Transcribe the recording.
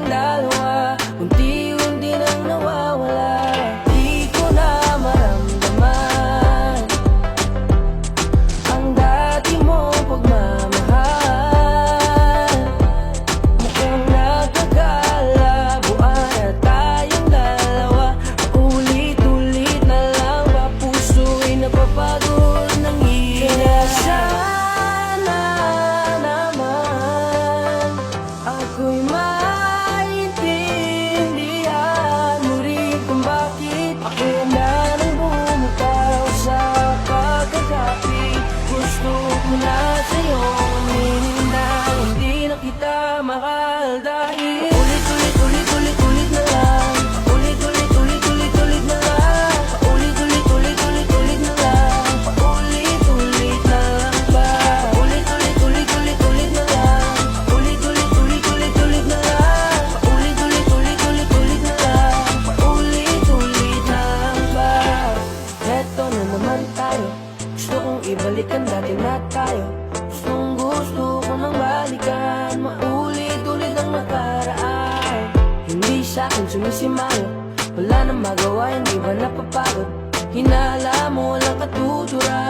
nating dalawa unti-unti nang nawawala. Di ko na maramdaman ang dati mong pagmamahal. Mukhang nagkagala, buwan na tayong dalawa. Ulit-ulit na lang ba, puso'y napapagod ng hila. Sana naman ako'y maintindihan mo rin kung bakit ako na nang bumitaw sa pagkakapit. Gusto ko na sa'yo aminin na hindi na kita mahal dahil ulit-ulit na lang. Ulit-ulit na lang. Ulit-ulit na lang. Ulit-ulit na lang ba? Ulit-ulit na lang. Ulit-ulit na lang. Ulit-ulit na lang. Ulit-ulit na lang ba? Eto na naman tayo, gusto kong ibalikan dati na tayo. Gusto ko nang balikan, maulit-ulit ang nakaraan. Hindi sa'kin sumisimayo, wala nang magawa, hindi ba napapagod? Hinala mo lang katuturan.